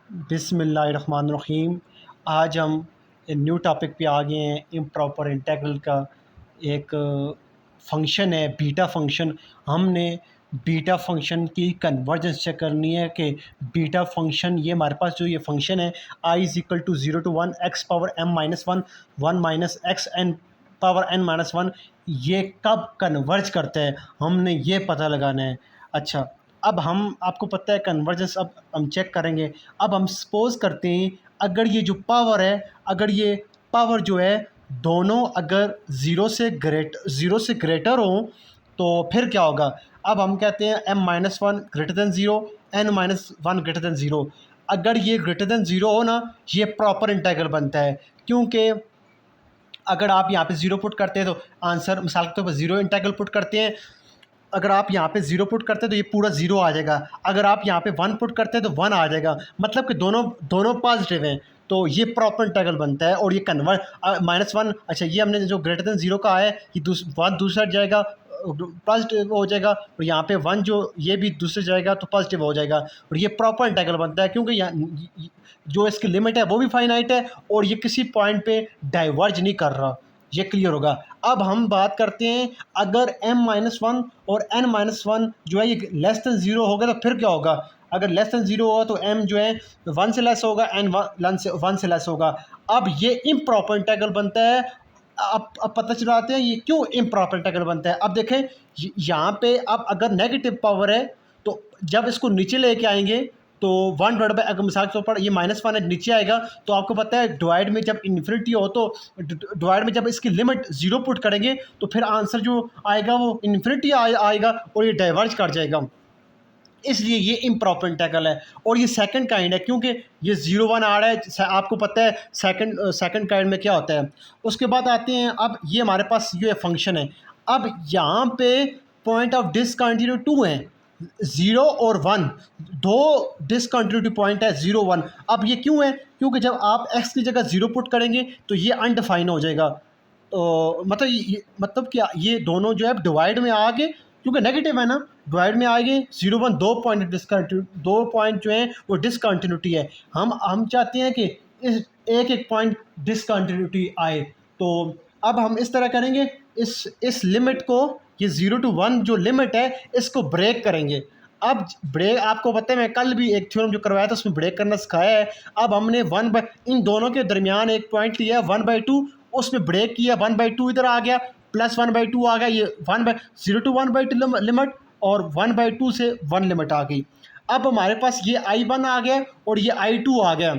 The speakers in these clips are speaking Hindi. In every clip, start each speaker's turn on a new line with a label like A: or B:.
A: बिस्मिल्लाहिर्रहमानिर्रहीम। आज हम न्यू टॉपिक पे आ गए हैं। इम्प्रॉपर इंटीग्रल का एक फंक्शन है बीटा फंक्शन। हमने बीटा फंक्शन की कन्वर्जेंस चेक करनी है कि बीटा फंक्शन ये हमारे पास जो ये फंक्शन है I is equal to 0 to 1 x power m minus one one minus x n power n minus one, ये कब कन्वर्ज करता है हमने ये पता लगाना है। अच्छा, अब हम आपको पता है कन्वर्जेंस अब हम चेक करेंगे। अब हम सपोज करते हैं अगर ये जो पावर है, अगर ये पावर जो है दोनों अगर ज़ीरो से ग्रेटर हो तो फिर क्या होगा। अब हम कहते हैं m minus one greater than zero, n minus one greater than zero. अगर ये ग्रेटर दैन ज़ीरो हो ना, ये प्रॉपर इंटीग्रल बनता है। क्योंकि अगर आप यहाँ पे ज़ीरो पुट करते हैं तो आंसर मिसाल के तौर पर ज़ीरो इंटीग्रल पुट करते हैं। अगर आप यहाँ पे ज़ीरो पुट करते हैं तो ये पूरा ज़ीरो आ जाएगा। अगर आप यहाँ पे वन पुट करते हैं तो वन आ जाएगा। मतलब कि दोनों दोनों पॉजिटिव हैं, तो ये प्रॉपर इंटीग्रल बनता है। और ये कन्वर्ट माइनस वन, अच्छा ये हमने जो ग्रेटर देन ज़ीरो का है ये वन दूसरा जाएगा पॉजिटिव हो जाएगा, और यहाँ पे वन जो ये भी दूसरे जाएगा तो पॉजिटिव हो जाएगा। और ये प्रॉपर इंटीग्रल बनता है क्योंकि यहाँ जो इसकी लिमिट है वो भी फाइनाइट है और ये किसी पॉइंट पे डाइवर्ज नहीं कर रहा। ये क्लियर होगा। अब हम बात करते हैं अगर m माइनस वन और n माइनस वन जो है ये लेस दैन ज़ीरो होगा तो फिर क्या होगा। अगर लेस दैन ज़ीरो होगा तो m जो है वन से लेस होगा, n वन से लेस होगा। अब ये इम्प्रॉपर इंटीग्रल बनता है। अब पता चलाते हैं ये क्यों इम्प्रॉपर इंटीग्रल बनता है। अब देखें यहाँ पे अब अगर नेगेटिव पावर है तो जब इसको नीचे लेके आएंगे तो वन डिवाइड बाई, अगर मिसाल के तौर पर ये माइनस वन है नीचे आएगा तो आपको पता है डिवाइड में जब इन्फिनिटी हो तो डिवाइड में जब इसकी लिमिट ज़ीरो पुट करेंगे तो फिर आंसर जो आएगा वो इन्फिनिटी आएगा और ये डाइवर्ज कर जाएगा। इसलिए ये इम्प्रॉपर इंटीग्रल है। और ये सेकंड काइंड है क्योंकि ये ज़ीरो वन आ रहा है। आपको पता है सेकंड काइंड में क्या होता है। उसके बाद आते हैं, अब ये हमारे पास ये फंक्शन है। अब यहाँ पे पॉइंट ऑफ डिसकंटिन्यूटी टू है, ज़ीरो और वन, दो डिसकंटिन्यूटी पॉइंट है ज़ीरो वन। अब ये क्यों है, क्योंकि जब आप x की जगह ज़ीरो पुट करेंगे तो ये अनडिफाइन हो जाएगा। तो मतलब क्या ये दोनों जो है डिवाइड में आ गए क्योंकि नेगेटिव है ना, डिवाइड में आ गए ज़ीरो वन, दो पॉइंट डिसकंटिन्यू, दो पॉइंट जो हैं वो डिसकंटिन्यूटी है। हम चाहते हैं कि इस एक एक पॉइंट डिसकंटिन्यूटी आए। तो अब हम इस तरह करेंगे, इस लिमिट को, ये ज़ीरो टू वन जो लिमिट है इसको ब्रेक करेंगे। अब ब्रेक आपको पता है मैं कल भी एक थ्योरम जो करवाया था उसमें ब्रेक करना सिखाया है। अब हमने वन बाई इन दोनों के दरमियान एक पॉइंट लिया वन बाई टू, उसमें ब्रेक किया, वन बाई टू इधर आ गया, प्लस वन बाई टू आ गया, ये one by zero two one by two limit और वन बाई टू से वन लिमिट आ गई। अब हमारे पास ये आई वन आ गया और ये आई टू आ गया।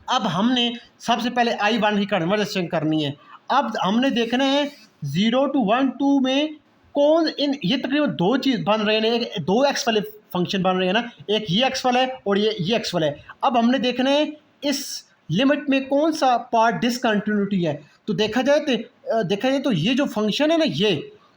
A: अब हमने सबसे पहले आई वन की कन्वर्जेशन करनी है। अब हमने देखना है ज़ीरो टू वन टू में कौन इन ये तकरीबन दो चीज़ बन रहे हैं, दो एक्स वाले फंक्शन बन रहे हैं ना, एक ये एक्स वाला है और ये एक्स वाला है। अब हमने देखना है इस लिमिट में कौन सा पार्ट डिसकंटिन्यूटी है। तो देखा जाए तो ये जो फंक्शन है ना,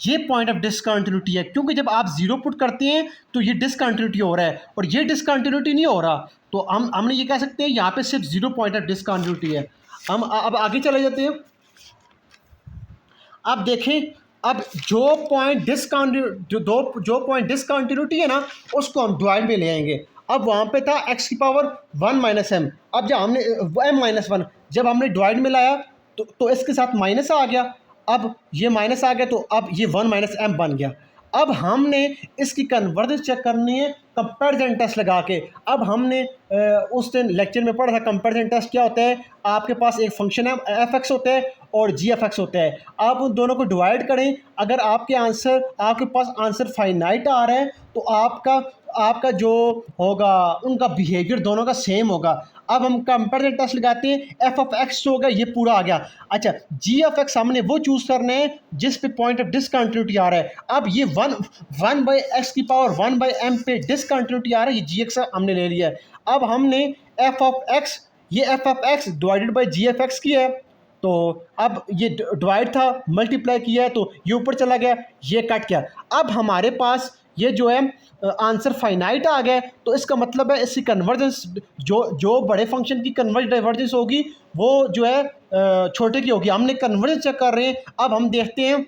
A: ये पॉइंट ऑफ डिसकंटिन्यूटी है क्योंकि जब आप ज़ीरो पुट करते हैं तो ये डिसकंटिन्यूटी हो रहा है और ये डिसकंटिन्यूटी नहीं हो रहा। तो हमने ये कह सकते हैं यहाँ पे सिर्फ ज़ीरो पॉइंट ऑफ डिसकंटिन्यूटी है। हम अब आगे चले जाते हैं। अब देखें, अब जो पॉइंट डिसकंटिन्यूटी है ना उसको हम डिवाइड में ले आएंगे। अब वहाँ पे था x की पावर वन माइनस एम। अब जब हमने m माइनस वन जब हमने डिवाइड में लाया तो इसके साथ माइनस आ गया। अब ये माइनस आ गया तो अब ये वन माइनस एम बन गया। अब हमने इसकी कन्वर्जेंस चेक करनी है कंपैरिजन टेस्ट लगा के। अब हमने उस दिन लेक्चर में पढ़ा था कंपैरिजन टेस्ट क्या होता है। आपके पास एक फंक्शन है एफ एक्स होता है और जी एफ एक्स होता है, आप उन दोनों को डिवाइड करें। अगर आपके पास आंसर फाइनाइट आ रहा है तो आपका जो होगा उनका बिहेवियर दोनों का सेम होगा। अब हम कंपैरिजन टेस्ट लगाते हैं, एफ ऑफ एक्स जो होगा ये पूरा आ गया। अच्छा, जी ऑफ एक्स हमने वो चूज़ करना है जिस पे पॉइंट ऑफ डिसकंटिन्यूटी आ रहा है। अब ये वन बाई एक्स की पावर वन बाई एम पे डिसकंटिन्यूटी आ रहा है, ये जी एक्स हमने ले लिया है। अब हमने एफ ऑफ एक्स, ये F of X divided by G F X किया है, तो अब ये डिवाइड था मल्टीप्लाई किया है तो ये ऊपर चला गया, ये कट गया। अब हमारे पास ये जो है आंसर फाइनाइट आ गया। तो इसका मतलब है इसकी कन्वर्जेंस जो बड़े फंक्शन की डाइवर्जेंस होगी वो जो है छोटे की होगी। हमने कन्वर्जेंस चेक कर रहे हैं। अब हम देखते हैं,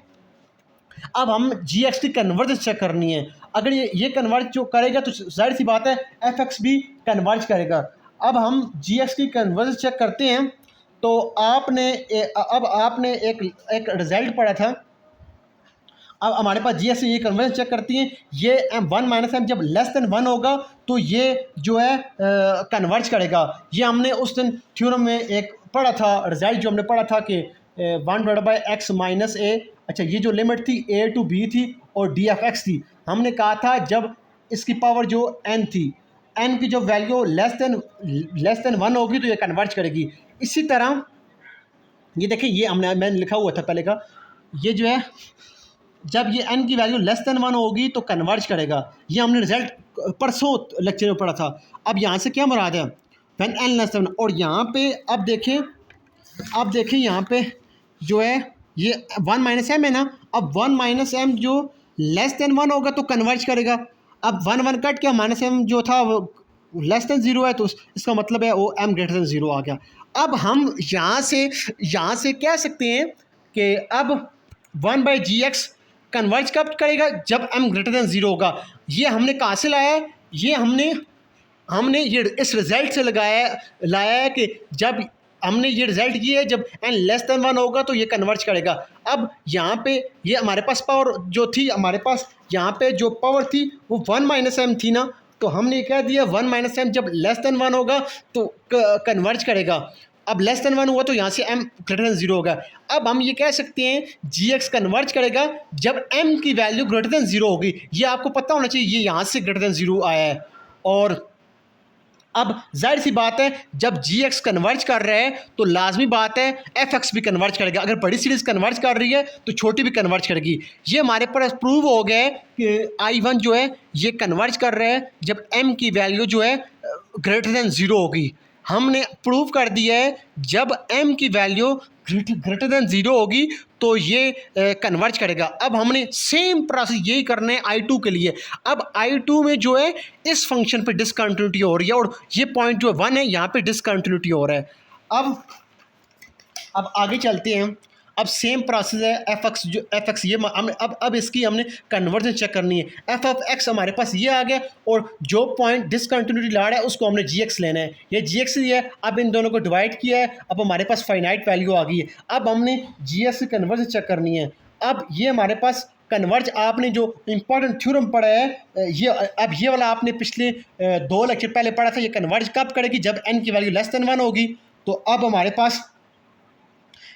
A: अब हम जी एक्स की कन्वर्जेंस चेक करनी है। अगर ये कन्वर्ज जो करेगा तो जाहिर सी बात है एफ एक्स भी कन्वर्ज करेगा। अब हम जी एक्स की कन्वर्जेंस चेक करते हैं। तो अब आपने एक रिज़ल्ट पढ़ा था। अब हमारे पास जी एस ये कन्वर्जेंस चेक करती हैं। ये वन माइनस एम जब लेस देन वन होगा तो ये जो है कन्वर्ज करेगा। ये हमने उस दिन थ्योरम में एक पढ़ा था, रिजल्ट जो हमने पढ़ा था कि one divide by x minus a. अच्छा, ये जो लिमिट थी ए टू बी थी और डी एफ एक्स थी। हमने कहा था जब इसकी पावर जो एन थी, एन की जो वैल्यू लेस देन वन होगी तो ये कन्वर्ज करेगी। इसी तरह ये देखिए, ये मैंने लिखा हुआ था पहले का, ये जो है जब ये n की वैल्यू लेस देन वन होगी तो कन्वर्ज करेगा। ये हमने रिजल्ट परसों लेक्चर में पढ़ा था। अब यहाँ से क्या मुराद है, व्हेन n लेस देन। और यहाँ पे अब देखें यहाँ पे जो है ये वन माइनस एम है ना। अब वन माइनस एम जो लेस देन वन होगा तो कन्वर्ज करेगा। अब वन वन कट के माइनस एम जो था वो लेस देन ज़ीरो है, तो इसका मतलब है वो m ग्रेटर देन ज़ीरो आ गया। अब हम यहाँ से कह सकते हैं कि अब one by G X converge कब करेगा, जब m ग्रेटर देन ज़ीरो होगा। ये हमने कहाँ से लाया है, ये हमने ये इस रिज़ल्ट से लाया है कि जब हमने ये रिज़ल्ट किया है जब n लेस देन वन होगा तो ये कन्वर्ज करेगा। अब यहाँ पे ये हमारे पास पावर जो थी, हमारे पास यहाँ पे जो पावर थी वो वन माइनस एम थी ना, तो हमने कह दिया वन माइनस एम जब लेस देन वन होगा तो कन्वर्ज करेगा। अब लेस देन वन हुआ तो यहाँ से m ग्रेटर देन ज़ीरो होगा। अब हम ये कह सकते हैं जी एक्स कन्वर्ज करेगा जब m की वैल्यू ग्रेटर देन ज़ीरो होगी। ये आपको पता होना चाहिए, ये यहाँ से ग्रेटर देन ज़ीरो आया है। और अब जाहिर सी बात है जब जी एक्स कन्वर्ज कर रहा है तो लाजमी बात है एफ एक्स भी कन्वर्ज करेगा। अगर बड़ी सीरीज़ कन्वर्ज कर रही है तो छोटी भी कन्वर्ज करेगी। ये हमारे पास प्रूव हो गया है कि आई वन जो है ये कन्वर्ज कर रहा है जब m की वैल्यू जो है ग्रेटर देन ज़ीरो होगी। हमने प्रूव कर दिया है जब m की वैल्यू ग्रेटर देन ज़ीरो होगी तो ये कन्वर्ज करेगा। अब हमने सेम प्रोसेस यही करना है I2 के लिए। अब I2 में जो है इस फंक्शन पे डिसकंटिन्यूटी हो रही है और ये पॉइंट जो 1 है यहाँ पे डिसकंटिन्यूटी हो रहा है। अब आगे चलते हैं। अब सेम प्रोसेस है एफ एक्स ये हमने अब इसकी हमने कन्वर्जन चेक करनी है। एफ ऑफ एक्स हमारे पास ये आ गया और जो पॉइंट डिसकंटिन्यूटी ला रहा है उसको हमने जी एक्स लेना है। ये जी एक्स है। अब इन दोनों को डिवाइड किया है, अब हमारे पास फाइनाइट वैल्यू आ गई है। अब हमने जी एक्स की कन्वर्जन चेक करनी है। अब ये हमारे पास कन्वर्ज, आपने जो इंपॉर्टेंट थ्योरम पढ़ा है ये वाला आपने पिछले 2 लेक्चर पहले पढ़ा था। ये कन्वर्ज कब करेगी, जब एन की वैल्यू लेस देन वन होगी। तो अब हमारे पास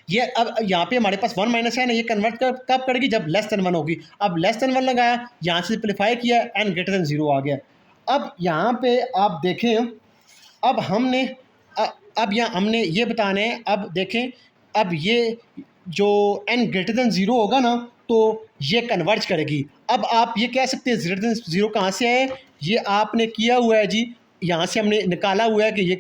A: ये अब यहाँ पे हमारे पास वन माइनस है ना, ये कन्वर्ट कब करेगी, जब लेस देन वन होगी। अब लेस देन वन लगाया, यहाँ से सिंप्लीफाई किया, एन ग्रेटर देन ज़ीरो आ गया। अब यहाँ पे आप देखें, अब यहाँ हमने ये बताना है। अब देखें, अब ये जो एन ग्रेटर देन ज़ीरो होगा ना तो ये कन्वर्ज करेगी। अब आप ये कह सकते हैं ग्रेटर देन ज़ीरो कहाँ से है, ये आपने किया हुआ है जी, यहाँ से हमने निकाला हुआ है कि ये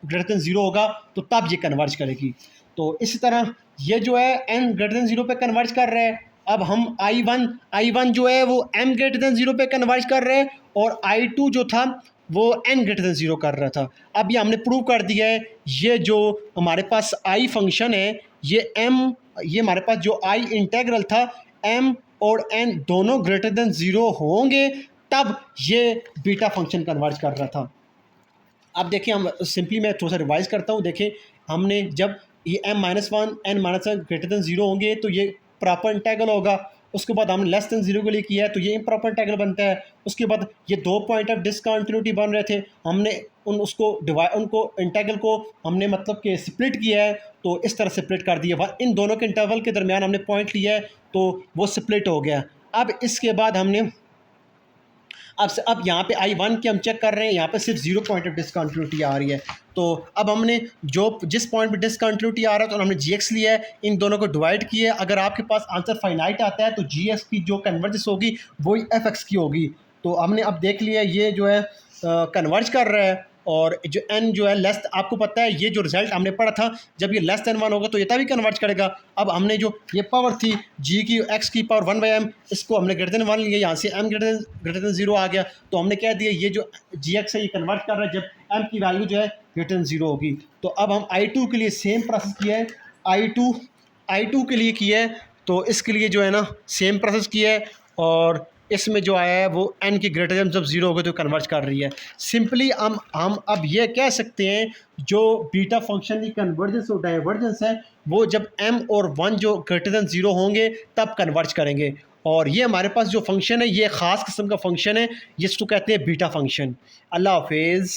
A: ग्रेटर देन ज़ीरो होगा तो तब ये कन्वर्ज करेगी। तो इसी तरह ये जो है n ग्रेटर देन ज़ीरो पे कन्वर्ज कर रहे हैं। अब हम I1 जो है वो m ग्रेटर देन ज़ीरो पे कन्वर्ज कर रहे हैं और I2 जो था वो n ग्रेटर देन ज़ीरो कर रहा था। अब ये हमने प्रूव कर दिया है। ये जो हमारे पास I फंक्शन है ये हमारे पास जो I इंटेग्रल था m और n दोनों ग्रेटर देन ज़ीरो होंगे तब ये बीटा फंक्शन कन्वर्ज कर रहा था। अब देखिए, हम सिंपली मैं थोड़ा सा रिवाइज करता हूँ। देखें, हमने जब ये m minus one N minus one greater than zero होंगे तो ये प्रॉपर इंटेग्रल होगा। उसके बाद हमने लेस देन ज़ीरो के लिए किया है तो ये इम्प्रॉपर इंटेग्रल बनता है। उसके बाद ये 2 पॉइंट ऑफ डिसकंटिन्यूटी बन रहे थे, हमने उनको इंटेग्रल को हमने मतलब कि स्प्लिट किया है, तो इस तरह स्प्लिट कर दिया। इन दोनों के इंटरवल के दरमियान हमने पॉइंट लिया है तो वो स्प्लिट हो गया। अब इसके बाद हमने अब यहाँ पे I1 की हम चेक कर रहे हैं, यहाँ पे सिर्फ 0 पॉइंट ऑफ डिसकंटिन्यूटी आ रही है। तो अब हमने जिस पॉइंट पे डिसकंटिन्यूटी आ रहा है तो हमने जी एक्स लिया है, इन दोनों को डिवाइड किया है। अगर आपके पास आंसर फाइनाइट आता है तो जी एक्स की जो कन्वर्जेंस होगी वही एफ एक्स की होगी। तो हमने अब देख लिया ये जो है कन्वर्ज कर रहा है और जो n जो है लेस, आपको पता है ये जो रिजल्ट हमने पढ़ा था जब ये लेस देन वन होगा तो ये तभी कन्वर्ज करेगा। अब हमने जो ये पावर थी g की x की पावर 1/m, इसको हमने ग्रेटर देन वन लिया, यहाँ से m ग्रेटर देन ज़ीरो आ गया तो हमने कह दिया ये जो gx है ये कन्वर्ट कर रहा है जब m की वैल्यू जो है ग्रेटर देन ज़ीरो होगी। तो अब हम I2 के लिए सेम प्रोसेस किया है, I2 के लिए किया है तो इसके लिए जो है ना सेम प्रोसेस किया है और इसमें जो आया है वो n की ग्रेटर देन जब ज़ीरो होगा तो कन्वर्ज कर रही है। सिंपली हम अब ये कह सकते हैं जो बीटा फंक्शन की कन्वर्जेंस और डाइवर्जेंस है वो जब m और 1 जो ग्रेटर देन ज़ीरो होंगे तब कन्वर्ज करेंगे। और ये हमारे पास जो फंक्शन है ये ख़ास किस्म का फंक्शन है, जिसको कहते हैं बीटा फंक्शन। अल्लाह हाफिज़।